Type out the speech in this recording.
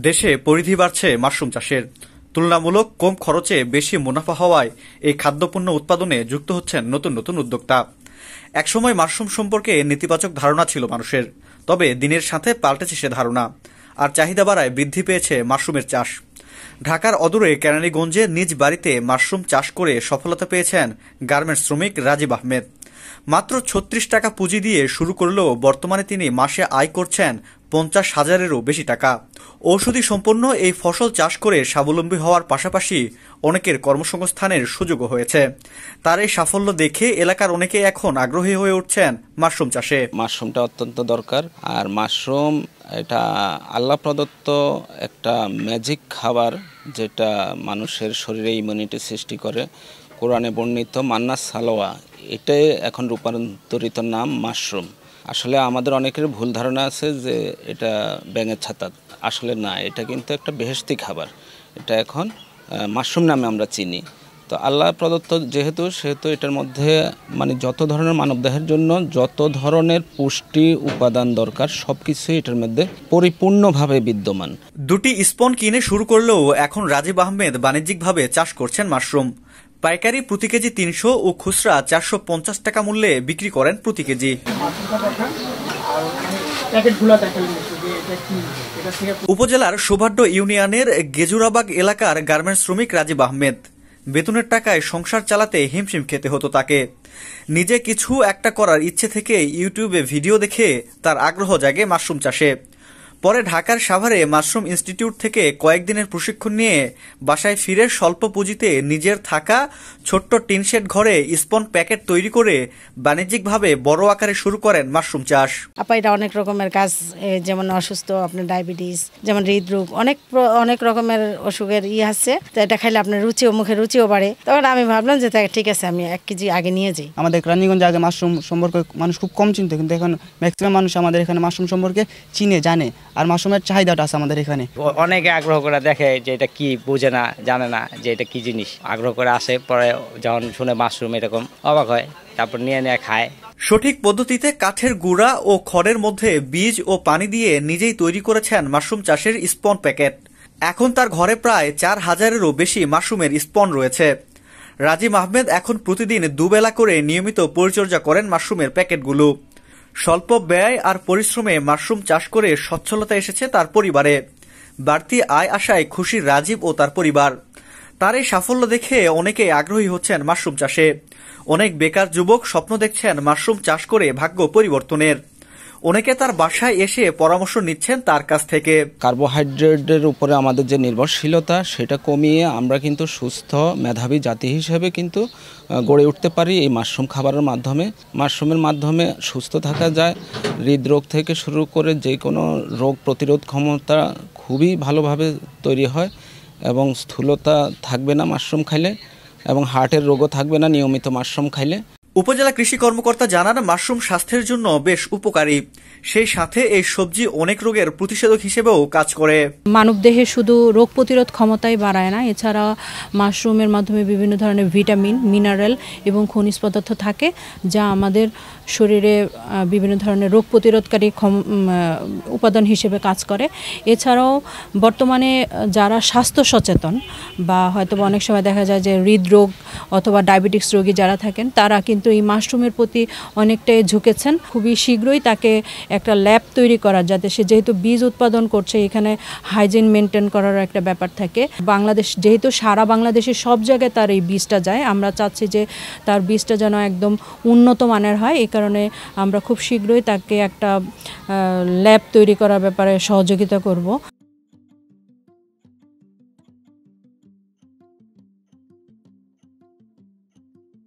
দেশে পরিধি বাড়ছে মাশরুম চাষের। তুলনামূলক কম খরচে বেশি মুনাফা হওয়ায় এই খাদ্যপণ্য উৎপাদনে যুক্ত হচ্ছেন নতুন নতুন উদ্যোক্তা। একসময় মাশরুম সম্পর্কে নেতিবাচক ধারণা ছিল মানুষের, তবে দিনের সাথে পাল্টেছে সে ধারণা, আর চাহিদা বাড়ায় বৃদ্ধি পেয়েছে মাশরুমের চাষ। ঢাকার অদূরে কেরানীগঞ্জে নিজ বাড়িতে মাশরুম চাষ করে সফলতা পেয়েছেন গার্মেন্টস শ্রমিক রাজীব আহমেদ। মাত্র ৩৬ টাকা পুঁজি দিয়ে শুরু করলেও বর্তমানে তিনি মাসে আয় করছেন ৫০,০০০-এরও বেশি টাকা। ঔষধি সম্পন্ন এই ফসল চাষ করে স্বাবলম্বী হওয়ার পাশাপাশি অনেকের কর্মসংস্থানের সুযোগও হয়েছে। তার এই সাফল্য দেখে এলাকার অনেকে এখন আগ্রহী হয়ে উঠছেন মাশরুম চাষে। মাশরুমটা অত্যন্ত দরকার, আর মাশরুম এটা আল্লাহ প্রদত্ত একটা ম্যাজিক খাবার, যেটা মানুষের শরীরে ইমিউনিটি সৃষ্টি করে। কোরআনে বর্ণিত মান্না সালোয়া, এটাই এখন রূপান্তরিত নাম মাশরুম। আসলে আমাদের অনেকের ভুল ধারণা আছে যে এটা ব্যাঙের ছাতা, আসলে না, এটা কিন্তু একটা বেহেশতি খাবার। এটা এখন মাশরুম নামে আমরা চিনি। তো আল্লাহ প্রদত্ত সেহেতু এটার মধ্যে যত ধরনের মানবদেহের জন্য যত ধরনের পুষ্টি উপাদান দরকার সবকিছুই এটার মধ্যে পরিপূর্ণভাবে বিদ্যমান। দুটি স্পন কিনে শুরু করলেও এখন রাজীব আহমেদ বাণিজ্যিকভাবে চাষ করছেন মাশরুম। পাইকারি প্রতি কেজি ৩০০ ও খুচরা ৪৫০ টাকা মূল্যে বিক্রি করেন প্রতি কেজি। উপজেলার সুভাড্ড ইউনিয়নের গেজুরাবাগ এলাকার গার্মেন্টস শ্রমিক রাজীব আহমেদ। বেতনের টাকায় সংসার চালাতে হিমশিম খেতে হতো তাকে। নিজে কিছু একটা করার ইচ্ছে থেকে ইউটিউবে ভিডিও দেখে তার আগ্রহ জাগে মাশরুম চাষে। পরে ঢাকার সাভারে মাশরুম ইনস্টিটিউট থেকে কয়েকদিনের প্রশিক্ষণ নিয়ে বাসায় ফিরে স্বল্প পুঁজিতে নিজের থাকা ছোট্ট টিনশেড ঘরে স্পন প্যাকেট তৈরি করে বাণিজ্যিকভাবে বড় আকারে শুরু করেন মাশরুম চাষ। এটা অনেক রকমের কাজ, যেমন অসুস্থ, আপনার ডায়াবেটিস, যেমন হৃদরোগ, অনেক রকমের অসুখের আছে। তো এটা খাইলে আপনার মুখে রুচিও বাড়ে। তখন আমি ভাবলাম যে ঠিক আছে, আমি 1 কেজি আগে নিয়ে যাই। আমাদের কেরানীগঞ্জে আগে মাশরুম সম্পর্কে মানুষ খুব কম চিনতো, কিন্তু এখন ম্যাক্সিমাম মানুষ আমাদের এখানে মাশরুম সম্পর্কে চিনে, জানে। আর মাশরুমের চাহিদাটা আছে আমাদের এখানে। অনেকে আগ্রহ করে দেখে যে এটা কি, বুঝে না, জানে না যে এটা কি জিনিস। আগ্রহ করে আসে, পরে যখন শুনে মাশরুম এরকম অবাক হয়, তারপর নিয়ে খায়। সঠিক পদ্ধতিতে কাঠের গুঁড়া ও খড়ের মধ্যে বীজ ও পানি দিয়ে নিজেই তৈরি করেছেন মাশরুম চাষের স্পন প্যাকেট। এখন তার ঘরে প্রায় ৪,০০০-এরও বেশি মাশরুমের স্পন রয়েছে। রাজীব আহমেদ এখন প্রতিদিন দুবেলা করে নিয়মিত পরিচর্যা করেন মাশরুমের প্যাকেটগুলো। স্বল্প ব্যয় আর পরিশ্রমে মাশরুম চাষ করে সচ্ছলতা এসেছে তার পরিবারে। বাড়তি আয় আশায় খুশি রাজীব ও তার পরিবার। তার এই সাফল্য দেখে অনেকে আগ্রহী হচ্ছেন মাশরুম চাষে। অনেক বেকার যুবক স্বপ্ন দেখছেন মাশরুম চাষ করে ভাগ্য পরিবর্তনের। অনেকে তার বাসায় এসে পরামর্শ নিচ্ছেন তার কাছ থেকে। কার্বোহাইড্রেটের উপরে আমাদের যে নির্ভরশীলতা, সেটা কমিয়ে আমরা কিন্তু সুস্থ মেধাবী জাতি হিসেবে কিন্তু গড়ে উঠতে পারি এই মাশরুম খাবারের মাধ্যমে। মাশরুমের মাধ্যমে সুস্থ থাকা যায়। হৃদরোগ থেকে শুরু করে যে কোনো রোগ প্রতিরোধ ক্ষমতা খুবই ভালোভাবে তৈরি হয়, এবং স্থূলতা থাকবে না মাশরুম খাইলে, এবং হার্টের রোগও থাকবে না নিয়মিত মাশরুম খাইলে। উপজেলা কৃষি কর্মকর্তা জানান, মাশরুম স্বাস্থ্যের জন্য বেশ উপকারী। সেই সাথে এই সবজি অনেক রোগের প্রতিষেধক হিসেবেও কাজ করে। মানবদেহে শুধু রোগ প্রতিরোধ ক্ষমতাই বাড়ায় না, এছাড়া মাশরুমের মাধ্যমে বিভিন্ন ধরনের ভিটামিন, মিনারেল এবং খনিজ পদার্থ থাকে, যা আমাদের শরীরে বিভিন্ন ধরনের রোগ প্রতিরোধকারী উপাদান হিসেবে কাজ করে। এছাড়াও বর্তমানে যারা স্বাস্থ্য সচেতন, বা হয়তো অনেক সময় দেখা যায় যে হৃদরোগ অথবা ডায়াবেটিস রোগী যারা থাকেন, তারা কিন্তু এই মাশরুমের প্রতি অনেকটাই ঝুঁকেছেন। খুবই শীঘ্রই তাকে একটা ল্যাব তৈরি করা, যাতে সে যেহেতু বীজ উৎপাদন করছে, এখানে হাইজিন মেনটেন করার একটা ব্যাপার থাকে। বাংলাদেশ যেহেতু সারা বাংলাদেশের সব জায়গায় তার এই বীজটা যায়, আমরা চাচ্ছি যে তার বীজটা যেন একদম উন্নত মানের হয়। এই কারণে আমরা খুব শীঘ্রই তাকে একটা ল্যাব তৈরি করার ব্যাপারে সহযোগিতা করব।